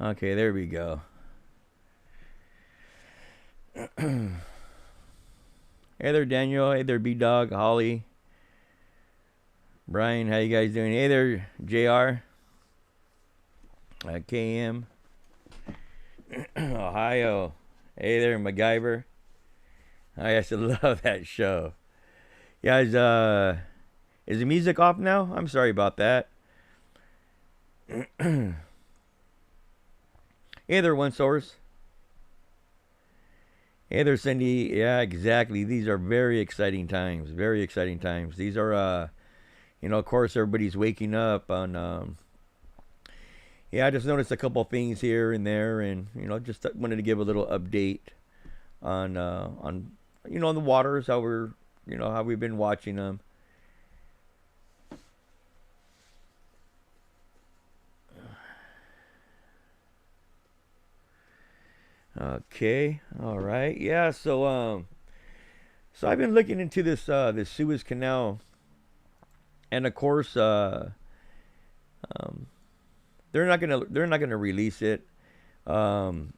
Okay, there we go. Hey there, Daniel. Hey there, B Dog, Holly, Brian. How you guys doing? Hey there, Jr. KM, Ohio. Hey there, MacGyver. I used to love that show. Guys, is the music off now? I'm sorry about that. Hey there, One Source. Hey there, Cindy. Yeah, exactly. These are very exciting times. Very exciting times. These are, of course, everybody's waking up on. Yeah, I just noticed a couple things here and there, and just wanted to give a little update on the waters, how how we've been watching them. Okay, all right, yeah. So I've been looking into this Suez Canal, and of course, um, they're not gonna release it. Um,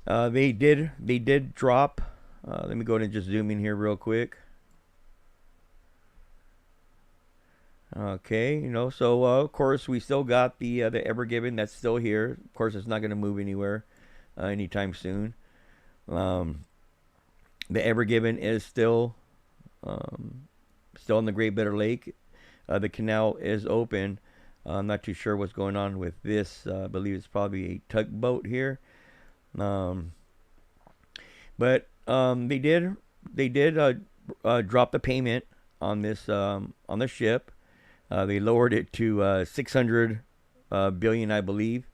they did drop. Let me go ahead and just zoom in here real quick. Okay, so of course we still got the Ever Given that's still here. Of course, it's not gonna move anywhere anytime soon. Um, the Ever Given is um, still in the Great Bitter Lake. The canal is open. I'm not too sure what's going on with this. I believe it's probably a tugboat here. Um, but they did drop the payment on this on the ship. They lowered it to 600 billion, I believe.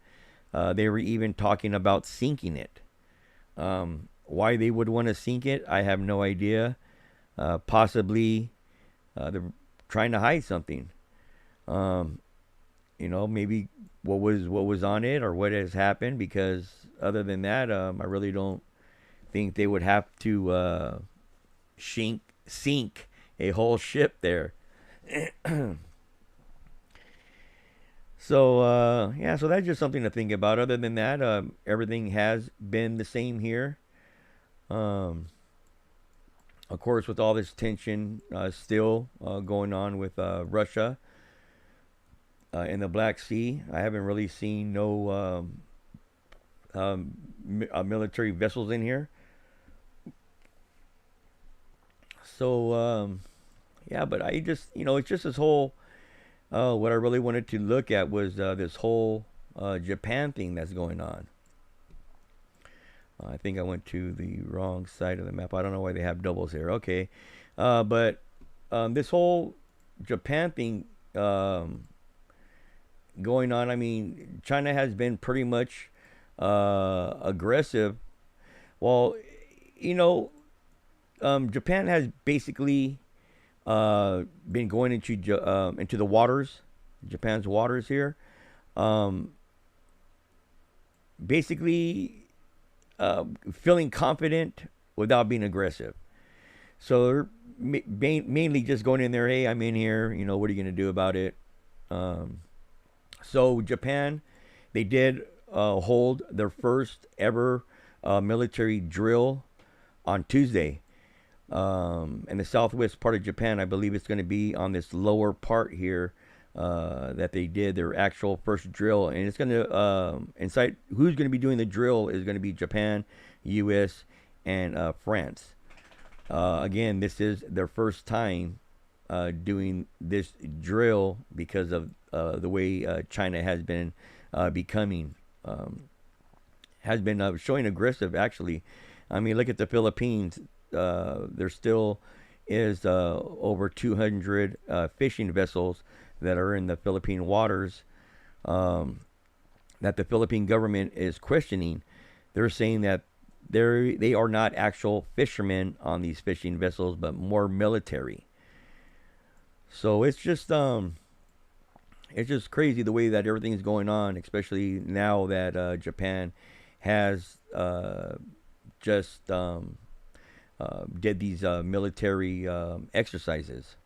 They were even talking about sinking it. Why they would want to sink it, I have no idea. Possibly they're trying to hide something. Um, maybe what was on it or what has happened. Because other than that, I really don't think they would have to sink a whole ship there. So yeah, so that's just something to think about. Other than that, everything has been the same here. Um, of course, with all this tension still going on with Russia in the Black Sea, I haven't really seen no military vessels in here. So yeah, but I just it's just this whole what I really wanted to look at was this whole Japan thing that's going on. I think I went to the wrong side of the map. I don't know why they have doubles here. Okay, but this whole Japan thing going on. I mean, China has been pretty much aggressive. Well, you know, Japan has basically been going into the waters, Japan's waters here. Um, basically, feeling confident without being aggressive. So they're mainly just going in there. Hey, I'm in here. What are you going to do about it? Um, so Japan, they did hold their first ever military drill on Tuesday. In the southwest part of Japan. I believe it's going to be on this lower part here that they did their actual first drill, and it's going to incite who's going to be doing the drill is going to be Japan, U.S., and France. Again, this is their first time doing this drill because of the way China has been becoming, has been showing aggressive. Actually, I mean, look at the Philippines. There still is over 200 fishing vessels that are in the Philippine waters that the Philippine government is questioning. They're saying that they are not actual fishermen on these fishing vessels, but more military. So it's just crazy the way that everything's going on, especially now that Japan has just did these military exercises.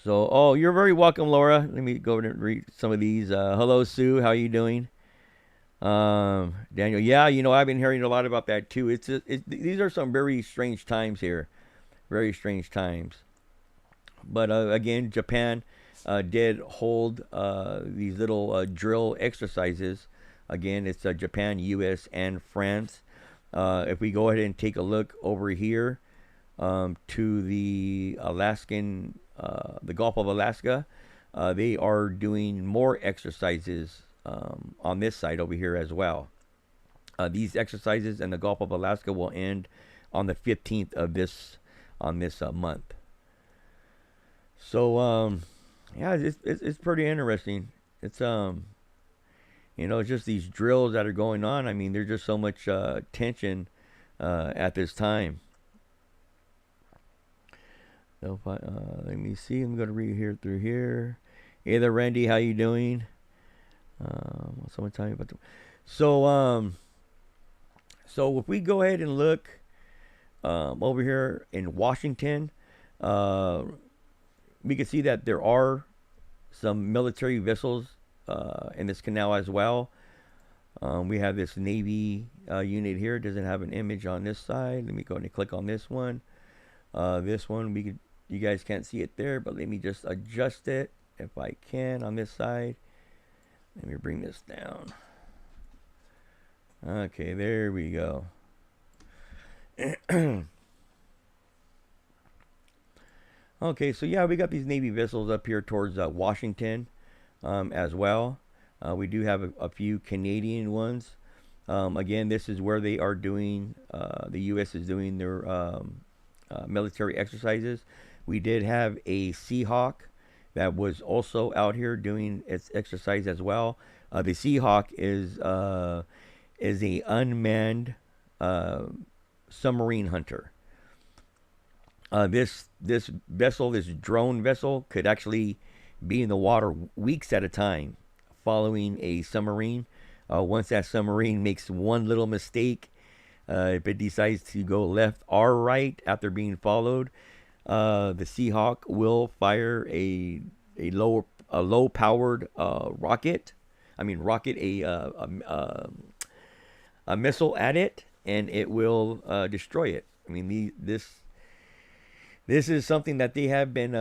So, oh, you're very welcome, Laura. Let me go and read some of these. Hello, Sue. How are you doing? Daniel. Yeah, I've been hearing a lot about that too. These are some very strange times here. Very strange times. But again, Japan did hold these little drill exercises. Again, it's Japan, U.S., and France. If we go ahead and take a look over here to the Gulf of Alaska, they are doing more exercises on this side over here as well. These exercises in the Gulf of Alaska will end on the 15th of this month. So yeah, it's pretty interesting. It's it's just these drills that are going on. I mean, there's just so much tension at this time. So if let me see. I'm gonna read here through here. Hey there, Randy. How you doing? Someone tell me about the. So so if we go ahead and look over here in Washington, uh, we can see that there are some military vessels in this canal as well. We have this Navy unit here. It doesn't have an image on this side. Let me go ahead and click on this one. This one, you guys can't see it there, but let me just adjust it if I can on this side. Let me bring this down. Okay, there we go. Okay, so yeah, we got these Navy vessels up here towards Washington as well. We do have a few Canadian ones. Again, this is where they are doing, the U.S. is doing their military exercises. We did have a Seahawk that was also out here doing its exercise as well. The Seahawk is a unmanned submarine hunter. This vessel, this drone vessel, could actually be in the water weeks at a time, following a submarine. Once that submarine makes one little mistake, if it decides to go left or right after being followed, the Seahawk will fire a low powered rocket. I mean rocket a missile at it, and it will destroy it. I mean this is something that they have been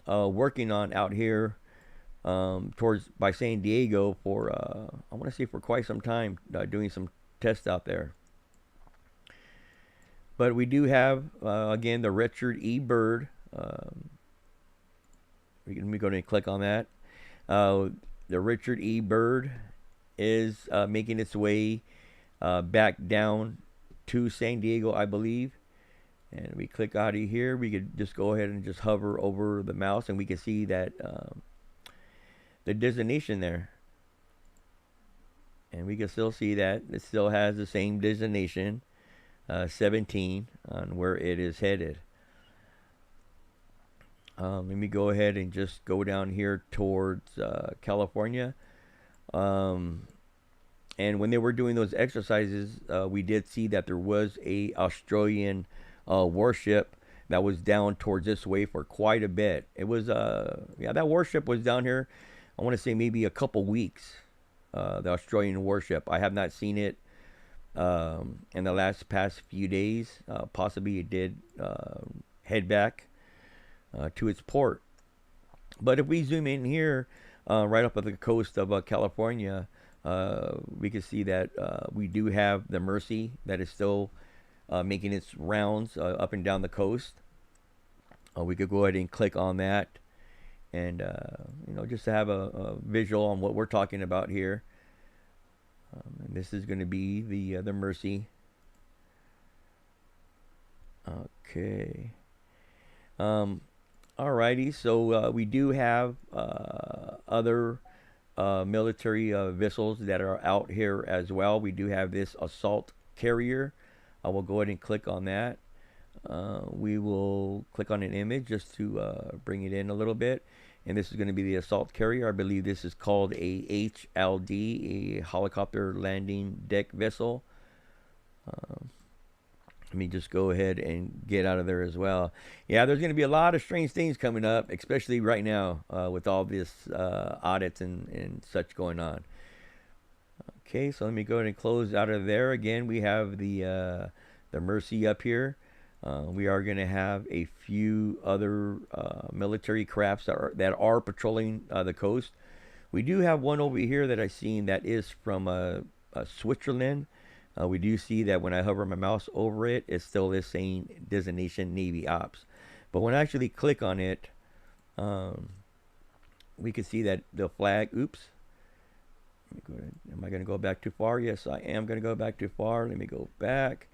working on out here towards by San Diego for I want to say for quite some time, doing some tests out there. But we do have again the Richard E. Byrd. Let me go ahead and click on that. The Richard E. Byrd is making its way back down to San Diego, I believe. And we click out of here. We could just go ahead and just hover over the mouse, and we can see that the designation there. And we can still see that it still has the same designation, 17, on where it is headed. Let me go ahead and just go down here towards California. And when they were doing those exercises, we did see that there was a Australian warship that was down towards this way for quite a bit. It was yeah, that warship was down here. I want to say maybe a couple weeks. The Australian warship. I have not seen it in the past few days. Possibly it did head back to its port. But if we zoom in here, right up at the coast of California, we can see that we do have the Mercy that is still making its rounds up and down the coast. We could go ahead and click on that, and just to have a visual on what we're talking about here. And this is going to be the Mercy. Okay. Alrighty. So we do have other military vessels that are out here as well. We do have this assault carrier. I will go ahead and click on that. We will click on an image just to bring it in a little bit. And this is going to be the assault carrier. I believe this is called a HLD, a helicopter landing deck vessel. Let me just go ahead and get out of there as well. Yeah, there's going to be a lot of strange things coming up, especially right now with all this audits and such going on. Okay, so let me go ahead and close out of there. Again, we have the Mercy up here. We are going to have a few other military crafts that are patrolling the coast. We do have one over here that I've seen that is from Switzerland. We do see that when I hover my mouse over it, it still is saying designation Navy Ops. But when I actually click on it, um, we can see that the flag, oops. Am I going to go back too far? Yes, I am going to go back too far. Let me go back.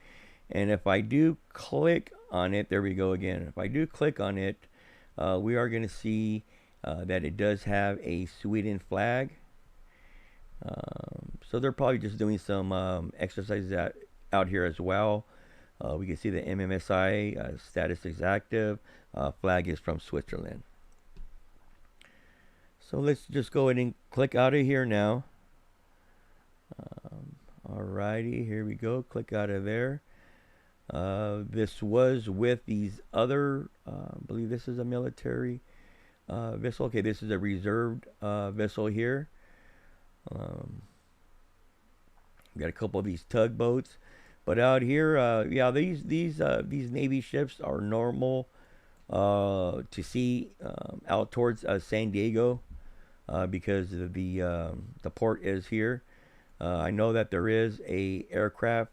And if I do click on it, there we go again. If I do click on it, we are going to see that it does have a Sweden flag. So they're probably just doing some exercises out here as well. We can see the MMSI status is active. Flag is from Switzerland. So let's just go ahead and click out of here now. Alrighty, here we go. Click out of there. This was with these other, I believe this is a military vessel. Okay, this is a reserved vessel here. We got a couple of these tugboats, but out here, yeah, these Navy ships are normal to see out towards San Diego because of the port is here. I know that there is a aircraft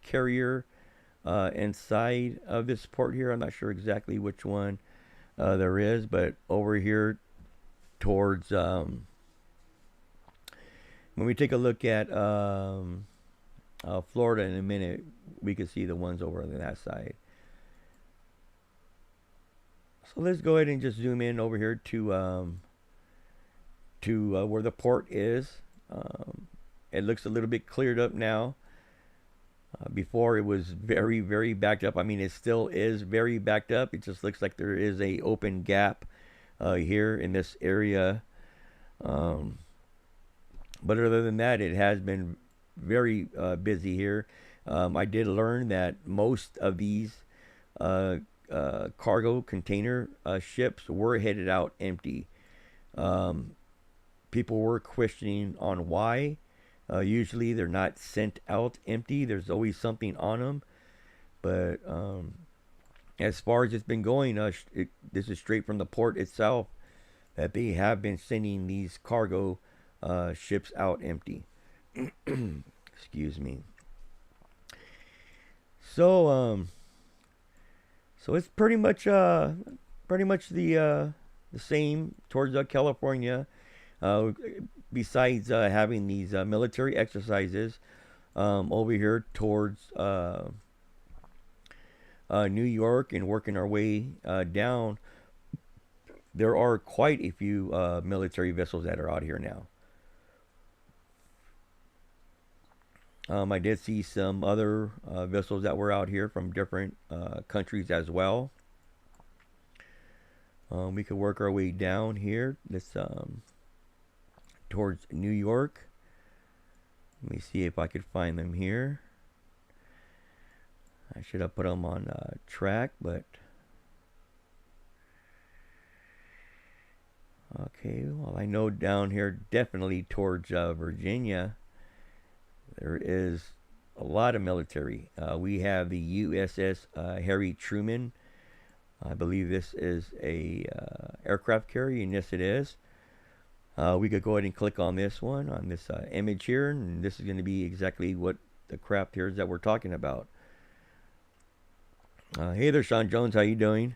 carrier inside of this port here. I'm not sure exactly which one there is, but over here towards when we take a look at Florida in a minute, we can see the ones over on that side. So let's go ahead and just zoom in over here to where the port is. It looks a little bit cleared up now. Before it was very, very backed up. I mean, it still is very backed up. It just looks like there is a open gap here in this area. But other than that, it has been very busy here. I did learn that most of these cargo container ships were headed out empty. People were questioning on why. Usually they're not sent out empty. There's always something on them. But as far as it's been going, this is straight from the port itself that they have been sending these cargo ships out empty. Excuse me. So so it's pretty much the same towards California. Besides having these military exercises over here towards New York and working our way down, there are quite a few military vessels that are out here now. I did see some other vessels that were out here from different countries as well. We could work our way down here. Let's towards New York. Let me see if I could find them here. I should have put them on track, but okay. Well, I know down here definitely towards Virginia, there is a lot of military. We have the USS Harry Truman. I believe this is a aircraft carrier, and yes, it is. We could go ahead and click on this one, on this image here, and this is going to be exactly what the craft here is that we're talking about. Hey there, Sean Jones, how you doing?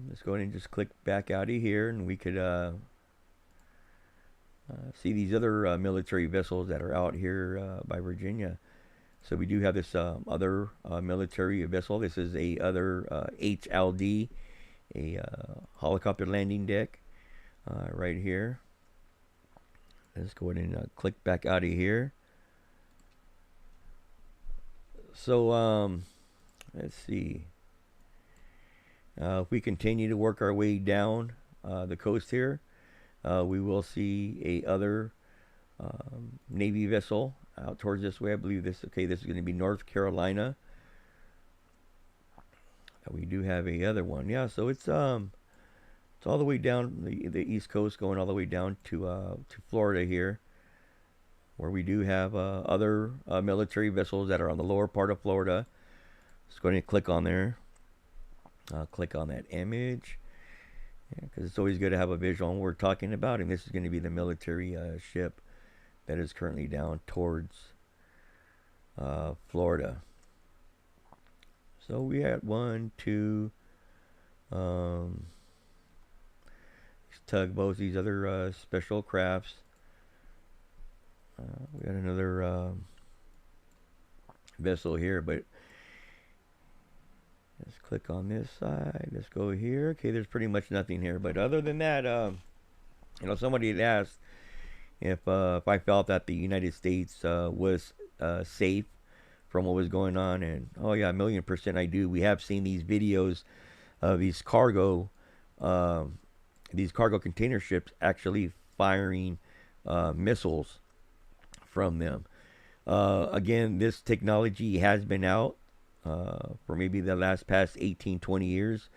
Let's go ahead and just click back out of here, and we could see these other military vessels that are out here by Virginia. So we do have this other military vessel. This is a other HLD, a helicopter landing deck. Right here. Let's go ahead and click back out of here. So let's see. If we continue to work our way down the coast here, we will see a other Navy vessel out towards this way. I believe this. Okay, this is going to be North Carolina. We do have a other one. Yeah, so it's all the way down the East Coast, going all the way down to Florida here, where we do have other military vessels that are on the lower part of Florida. Just going to click on there. Click on that image, because it's always good to have a visual on what we're talking about. And this is going to be the military ship that is currently down towards Florida. So we had one, two, tugboats, these other special crafts. We got another vessel here, but let's click on this side. Let's go here. Okay, there's pretty much nothing here. But other than that, somebody had asked if I felt that the United States was safe from what was going on, and oh yeah, 1,000,000% I do. We have seen these videos of these cargo container ships actually firing missiles from them. Again, this technology has been out for maybe the past 18, 20 years.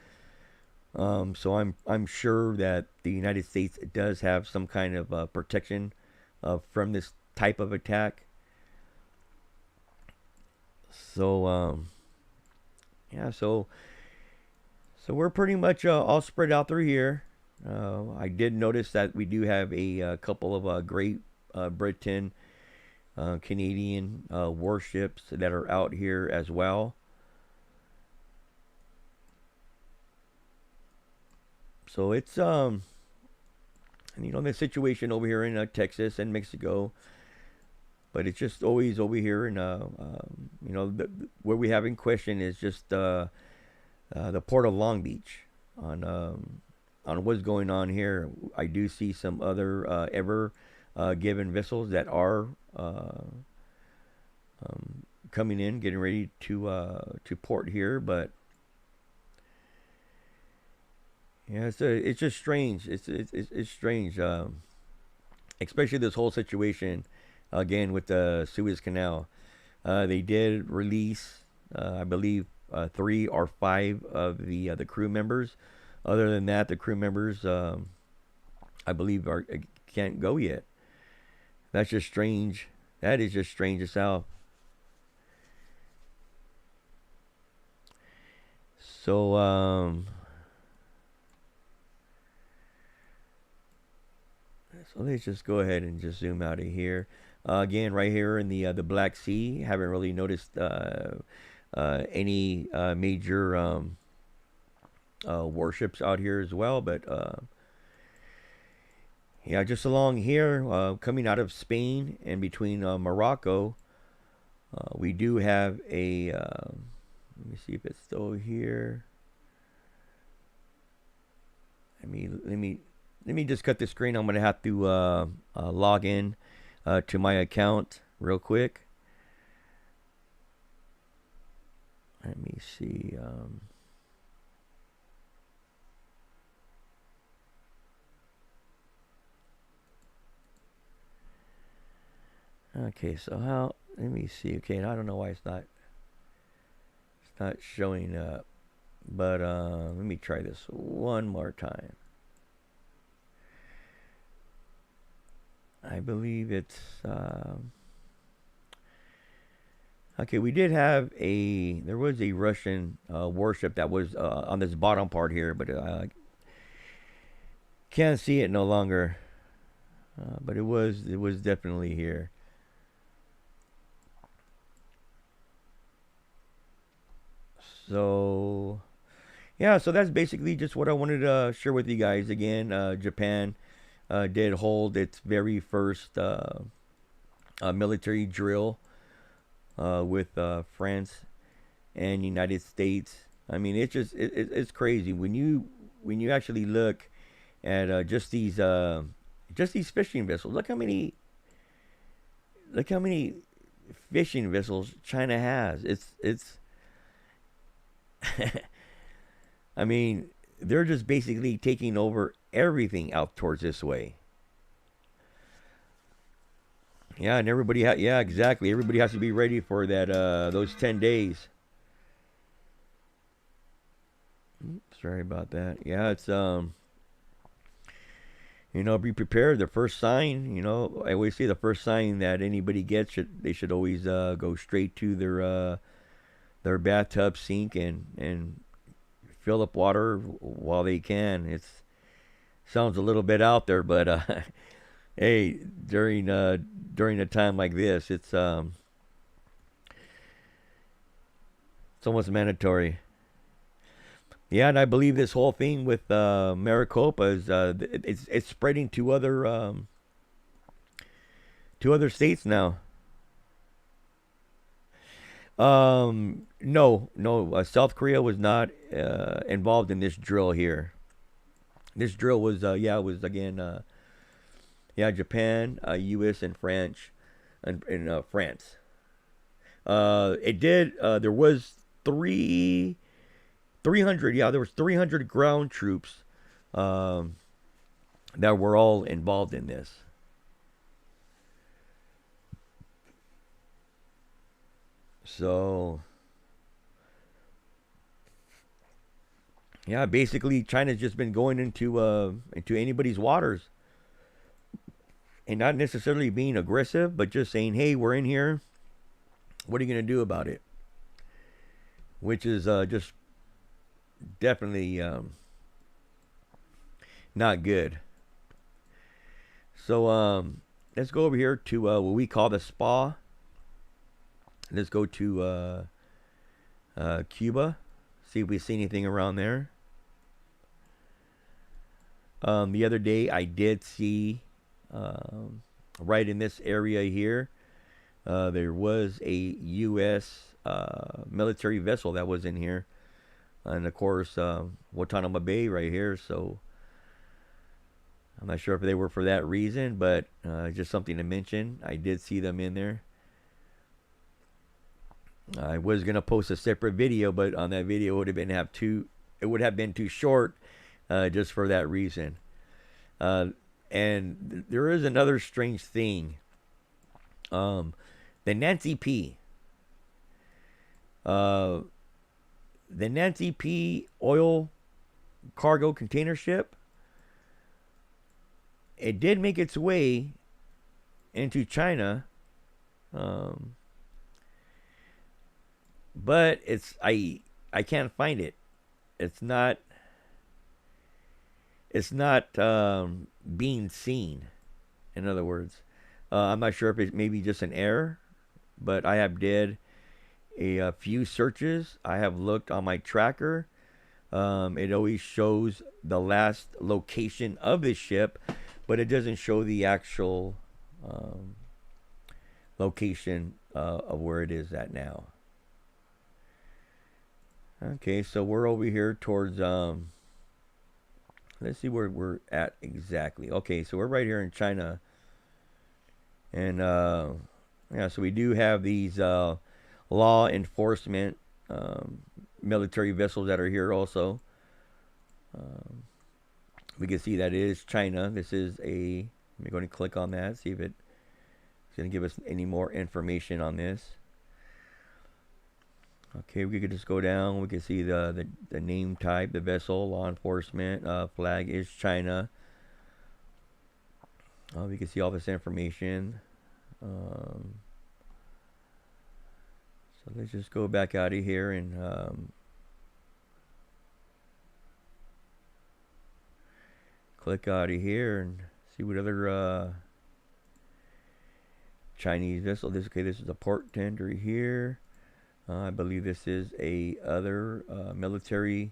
So I'm sure that the United States does have some kind of protection from this type of attack. So yeah, so we're pretty much all spread out through here. I did notice that we do have a couple of Great Britain Canadian warships that are out here as well. So it's the situation over here in Texas and Mexico, but it's just always over here in where we have in question is just the port of Long Beach on what's going on here. I do see some other ever given vessels that are coming in, getting ready to port here, but yeah, it's just strange. It's strange, especially this whole situation again with the Suez Canal. They did release, I believe, 3 or 5 of the crew members. Other than that, the crew members, I believe, can't go yet. That's just strange. That is just strange as hell. So so let's just go ahead and just zoom out of here. Again, right here in the Black Sea, haven't really noticed any major warships out here as well, but yeah, just along here, coming out of Spain and between Morocco, we do have a. Let me see if it's still here. Let me just cut the screen. I'm gonna have to log in to my account real quick. Let me see. Okay, so how? Let me see. Okay, I don't know why it's not showing up, but let me try this one more time. I believe it's okay. We did have there was a Russian warship that was on this bottom part here, but can't see it no longer. But it was definitely here. So yeah, so that's basically just what I wanted to share with you guys. Again, Japan did hold its very first military drill with France and United States. I mean, it's crazy when you actually look at just these fishing vessels. Look how many fishing vessels China has. It's I mean, they're just basically taking over everything out towards this way. Yeah, and yeah, exactly. Everybody has to be ready for that. Those 10 days. Sorry about that. Yeah, it's be prepared. The first sign, I always say the first sign that anybody gets, they should always go straight to their bathtub sink and fill up water while they can. It's sounds a little bit out there, but hey, during a time like this, it's almost mandatory. Yeah, and I believe this whole thing with Maricopa is it's spreading to other states now. No, no, South Korea was not involved in this drill here. This drill was yeah, it was again yeah, Japan, U.S. and French, and France. It did. There was 300. Yeah, there was 300 ground troops um, that were all involved in this. So yeah, basically China's just been going into anybody's waters and not necessarily being aggressive, but just saying, "Hey, we're in here. What are you gonna do about it?" Which is just definitely not good. So let's go over here to what we call the spa. Let's go to Cuba. See if we see anything around there. The other day, I did see right in this area here. There was a U.S. Military vessel that was in here, and of course, Guantanamo Bay right here. So I'm not sure if they were for that reason, but just something to mention. I did see them in there. I was gonna post a separate video, but on that video it would have been have too. It would have been too short, just for that reason. Uh, and there is another strange thing. Um, the Nancy P. Uh, the Nancy P. oil cargo container ship. It did make its way into China, um, but I can't find it. It's not it's not being seen. In other words, I'm not sure if it's maybe just an error, but I have did a few searches. I have looked on my tracker. It always shows the last location of the ship, but it doesn't show the actual um, location of where it is at now. Okay, so we're over here towards let's see where we're at exactly. Okay, so we're right here in China, and yeah, so we do have these law enforcement military vessels that are here also. Um, we can see that it is China. This is a. Let me go and click on that. See if it's going to give us any more information on this. Okay, we could just go down. We can see the name type, the vessel, law enforcement, flag is China. We can see all this information. Um, so let's just go back out of here and click out of here and see what other Chinese vessel. This is a port tender here. I believe this is a other military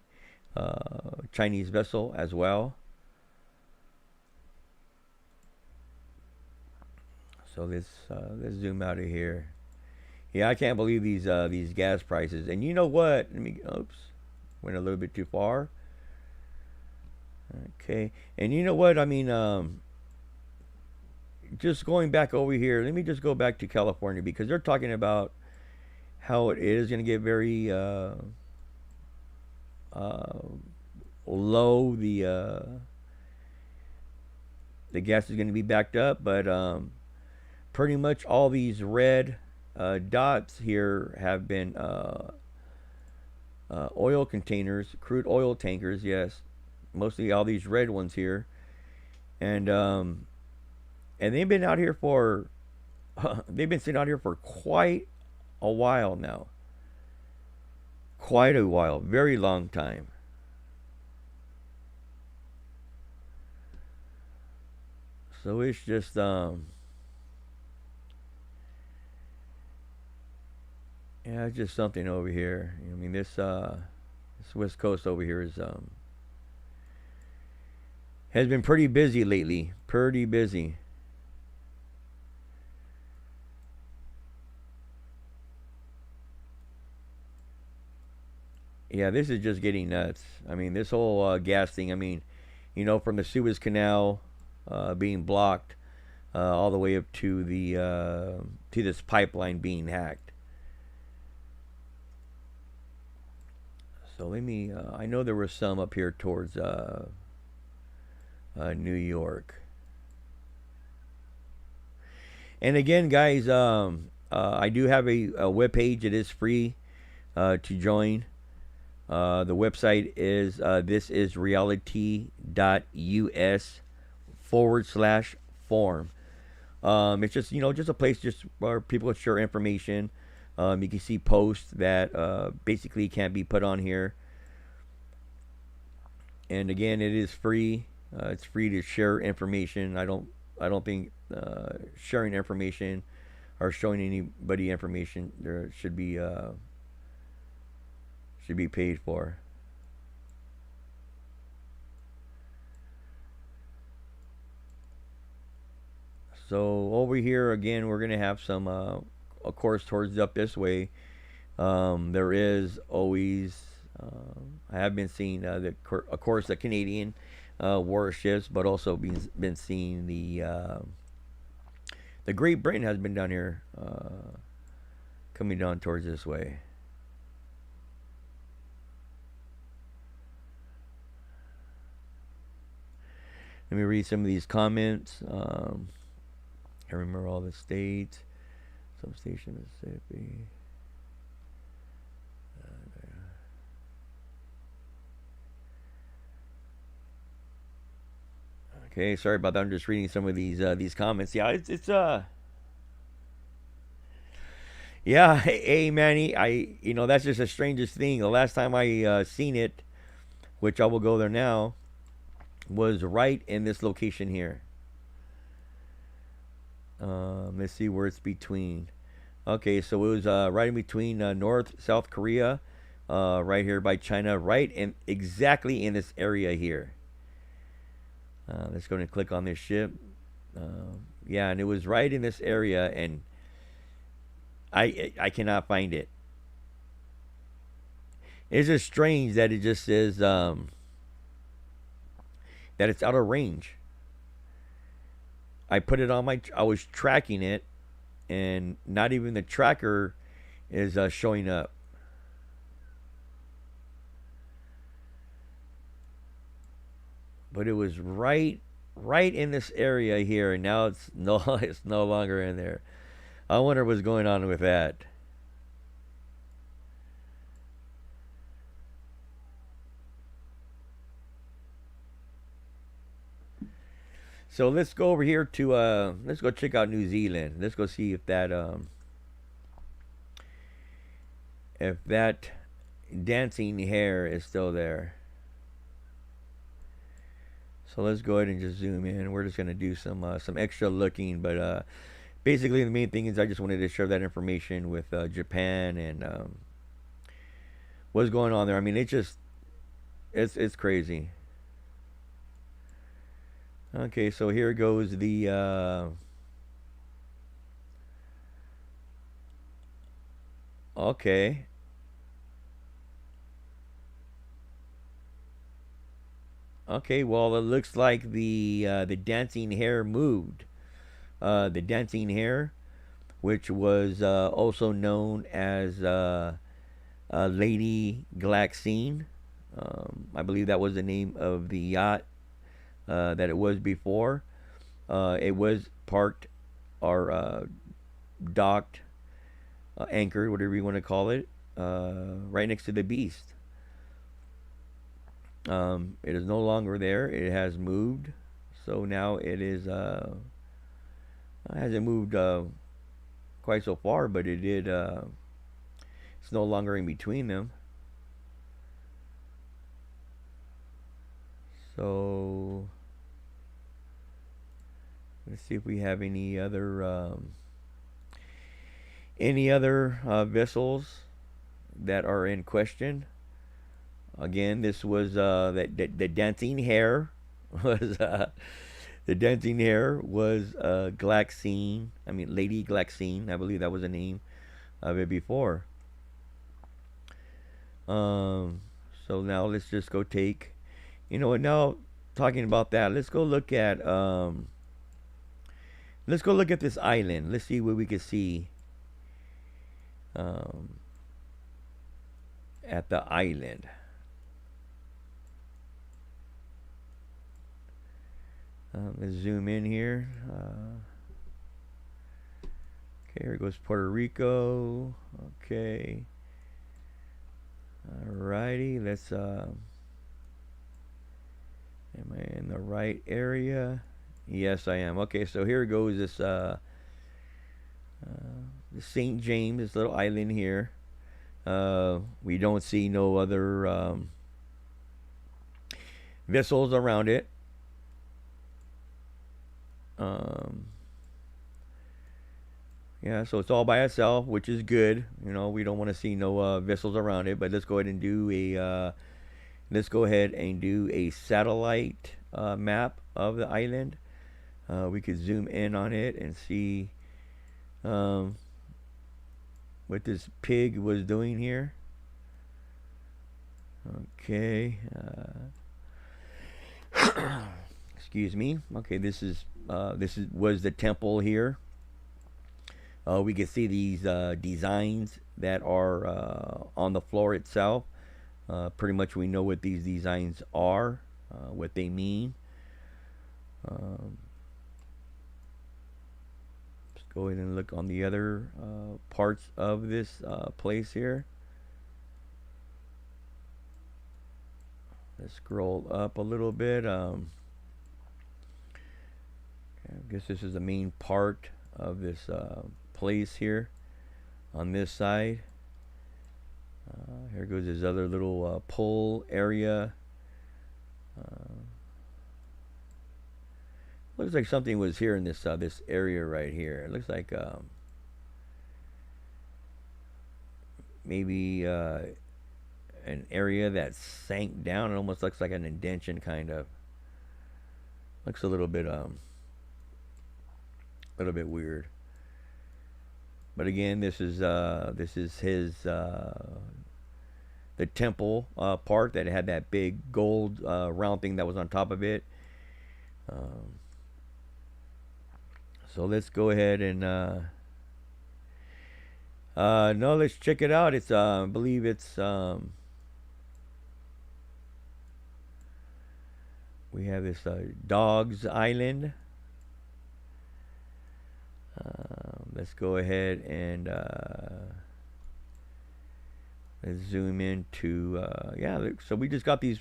Chinese vessel as well. So let's zoom out of here. Yeah, I can't believe these gas prices. And you know what? Oops, went a little bit too far. Okay, and you know what? Just going back over here. Let me just go back to California because they're talking about how it is going to get very uh, low. The gas is going to be backed up, but pretty much all these red dots here have been oil containers, crude oil tankers. Yes, mostly all these red ones here, and they've been out here for they've been sitting out here for quite a while now. Quite a while, very long time. So it's just yeah, it's just something over here. I mean, this West Coast over here is has been pretty busy lately. Pretty busy. Yeah, this is just getting nuts. I mean, this whole gas thing. I mean, from the Suez Canal being blocked all the way up to this pipeline being hacked. So let me. I know there were some up here towards New York. And again, guys, I do have a web page. It is free to join. The website is thisisreality.us/form. It's just just a place just where people can share information. You can see posts that basically can't be put on here. And again, it is free. It's free to share information. I don't think sharing information or showing anybody information there should be paid for. So over here again, we're gonna have some, of course, towards up this way. There is always, I have been seeing of course, the Canadian warships, but also been seeing the Great Britain has been down here, coming down towards this way. Let me read some of these comments. I remember all the states. Substation Mississippi. Okay, sorry about that. I'm just reading some of these comments. Yeah, it's yeah. Hey, Manny, that's just the strangest thing. The last time I seen it, which I will go there now, was right in this location here. Let's see where it's between. Okay, so it was right in between North South Korea, right here by China, right in exactly in this area here. Let's go and click on this ship. Yeah, and it was right in this area, and I cannot find it. It's just strange that it just says that it's out of range. I put it on I was tracking it, and not even the tracker is showing up. But it was right in this area here, and now it's no it's no longer in there. I wonder what's going on with that. So let's go over here to let's go check out New Zealand. Let's go see if that dancing hare is still there. So let's go ahead and just zoom in. We're just gonna do some extra looking, but basically the main thing is I just wanted to share that information with Japan and what's going on there. I mean, it's crazy. Okay, so here goes the okay. Okay, well it looks like the dancing hare moved. The dancing hare, which was also known as Lady Glaxine. I believe that was the name of the yacht that it was before. It was parked are docked, anchored, whatever you want to call it, right next to the beast. It is no longer there. It has moved. So now it is hasn't moved quite so far, but it did. It's no longer in between them. So let's see if we have any other vessels that are in question. Again, this was the dancing hare was the dancing hare was Glaxine. I mean, Lady Glaxine. I believe that was the name of it before. Um, so now let's just go take. You know what? Now talking about that, let's go look at this island. Let's see what we can see um, at the island. Let's zoom in here. Okay, here goes Puerto Rico. Okay. Alrighty, let's. Am I in the right area? Yes, I am. Okay, so here goes this St. James, this little island here. We don't see no other vessels around it. Yeah, so it's all by itself, which is good. You know, we don't want to see no vessels around it. But let's go ahead and do a satellite map of the island. We could zoom in on it and see what this pig was doing here. Okay. Excuse me. Okay, was the temple here. We can see these designs that are on the floor itself. Pretty much we know what these designs are, what they mean. Let's go ahead and look on the other parts of this place here. Let's scroll up a little bit. I guess this is the main part of this place here on this side. Here goes this other little pool area. Looks like something was here in this area right here. It looks like maybe an area that sank down. It almost looks like an indention kind of. Looks a little bit weird. But again, this is his the temple part that had that big gold round thing that was on top of it. So let's go ahead and no, let's check it out. It's I believe it's we have this Dogs Island. Let's go ahead and let's zoom into yeah. So we just got these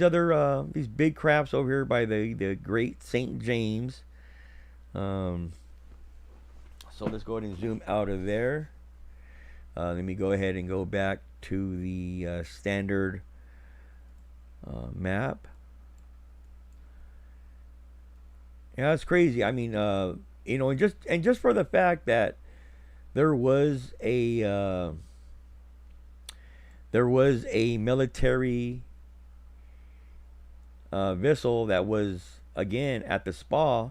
other these big crafts over here by the Great St. James. So let's go ahead and zoom out of there. Let me go ahead and go back to the standard map. Yeah, it's crazy. I mean, you know, and just for the fact that there was a military vessel that was again at the spa,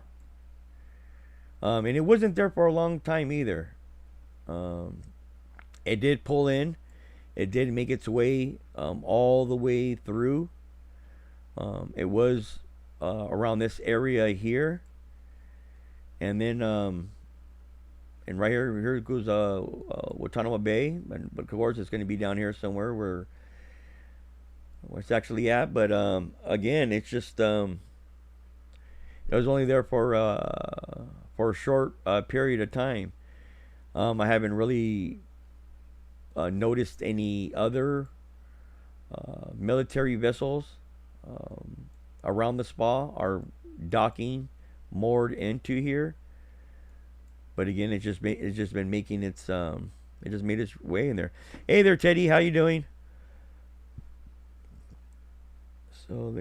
and it wasn't there for a long time either. It did pull in. It did make its way all the way through. It was around this area here, and then and right here goes Watanabe Bay, but of course it's going to be down here somewhere where it's actually at. But again, it's just it was only there for for a short period of time. I haven't really noticed any other military vessels um, around the spa are docking moored into here. But again, it's just been making it just made its way in there. Hey there, Teddy, how you doing? So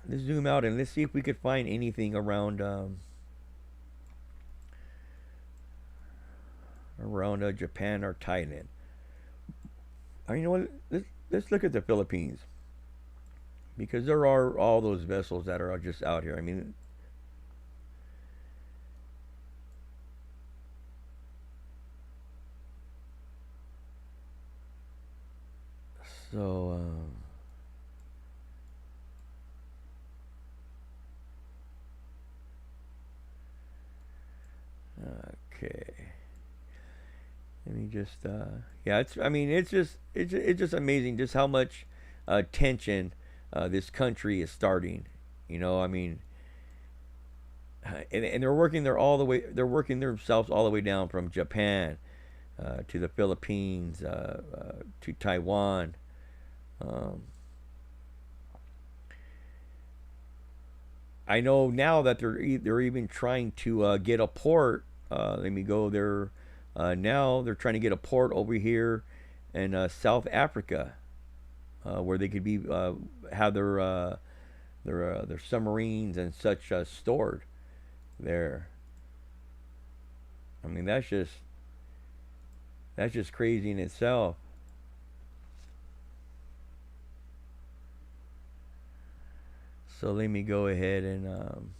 let's zoom out and let's see if we could find anything around Japan or Thailand. You know what? Let's look at the Philippines because there are all those vessels that are just out here. I mean, so okay. Let me just yeah. It's I mean it's just amazing just how much tension this country is starting. I mean, and they're working their all the way. They're working themselves all the way down from Japan to the Philippines to Taiwan. Um, I know now that they're even trying to get a port. Let me go there. Now they're trying to get a port over here in South Africa, where they could be have their submarines and such stored there. I mean, that's just crazy in itself. So let me go ahead and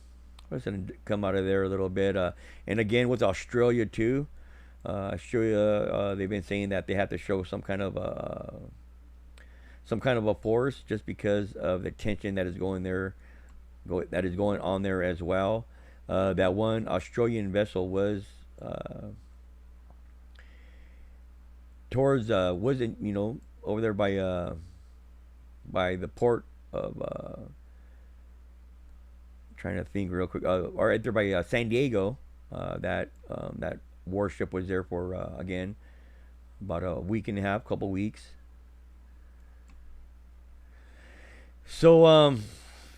let's come out of there a little bit. And again, with Australia too, Australia they've been saying that they have to show some kind of a force just because of the tension that is going there, that is going on there as well. That one Australian vessel was towards wasn't over there by the port of trying to think real quick. Or right there by San Diego. That warship was there for again about a week and a half, couple weeks. So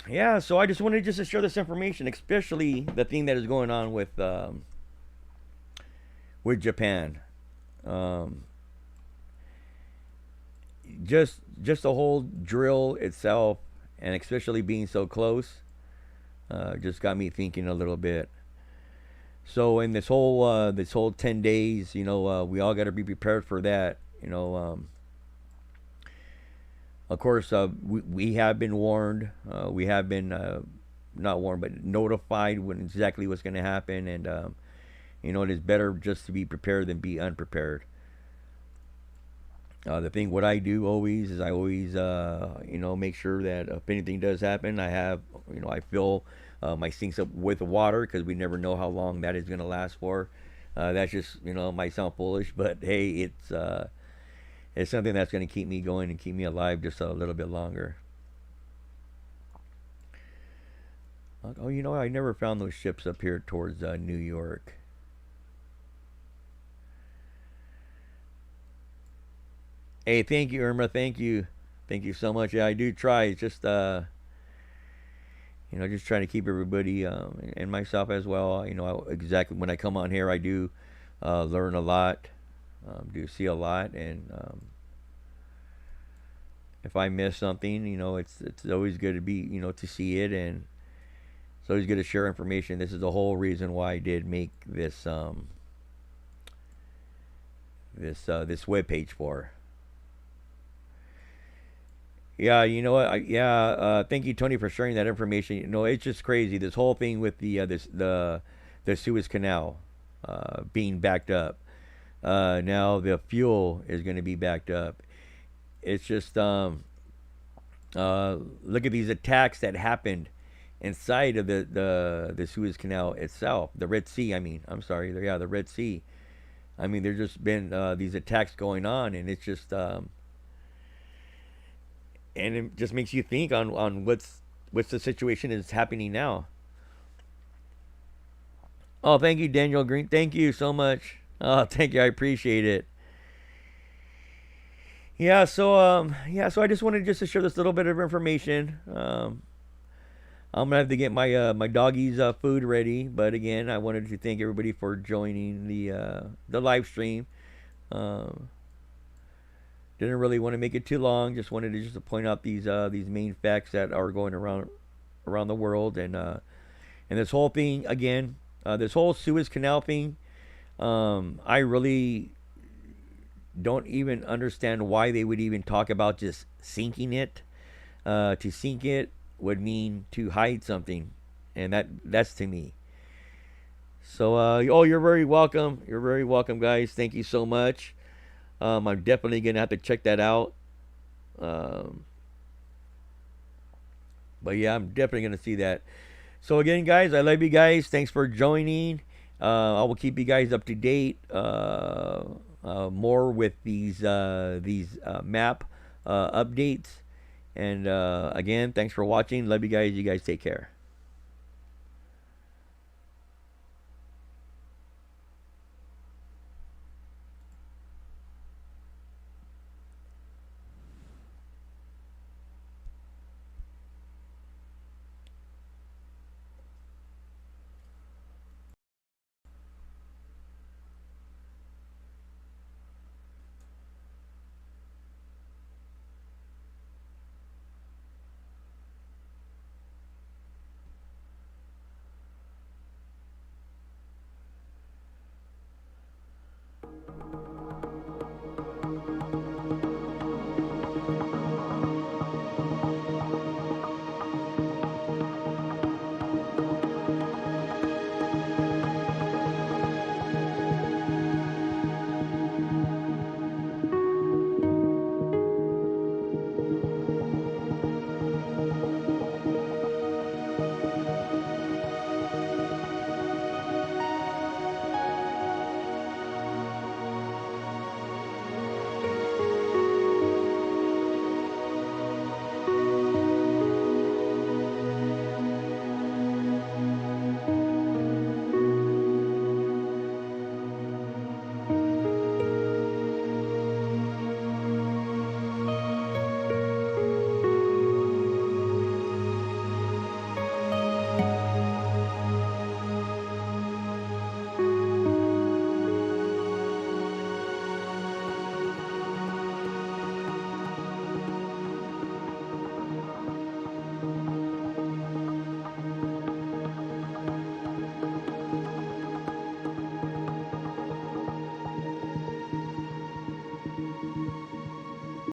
yeah. So I just wanted just to share this information, especially the thing that is going on with Japan. Um, just the whole drill itself, and especially being so close, just got me thinking a little bit. So in this whole 10 days, we all got to be prepared for that. Of course, we have been warned. We have been not warned, but notified when exactly what's going to happen, and it is better just to be prepared than be unprepared. The thing what I do always is I always make sure that if anything does happen, I fill my sinks up with water because we never know how long that is going to last for. That's just might sound foolish, but hey, it's something that's going to keep me going and keep me alive just a little bit longer. Oh, I never found those ships up here towards New York. Hey, thank you, Irma. Thank you so much. Yeah, I do try. It's just just trying to keep everybody and myself as well. Exactly when I come on here, I do learn a lot, do see a lot, and if I miss something, it's always good to be to see it, and it's always good to share information. This is the whole reason why I did make this web page for. Yeah, you know what? Thank you, Tony, for sharing that information. It's just crazy. This whole thing with the Suez Canal being backed up. Now the fuel is going to be backed up. It's just look at these attacks that happened inside of the Suez Canal itself, the Red Sea. I mean, I'm sorry, yeah, the Red Sea. I mean, there's just been these attacks going on, and and it just makes you think on what's the situation is happening now. Oh, thank you, Daniel Green. Thank you so much. Oh, thank you. I appreciate it. So I just wanted just to share this little bit of information. I'm gonna have to get my doggies food ready, but again, I wanted to thank everybody for joining the live stream. Um, didn't really want to make it too long. Just wanted to just point out these main facts that are going around the world, and this whole thing again, this whole Suez Canal thing. I really don't even understand why they would even talk about just sinking it. To sink it would mean to hide something, and that's to me. So, oh, you're very welcome. You're very welcome, guys. Thank you so much. I'm definitely gonna have to check that out. Um, but yeah, I'm definitely gonna see that. So again, guys, I love you guys. Thanks for joining. I will keep you guys up to date. More with these map updates. And again, thanks for watching. Love you guys. You guys take care.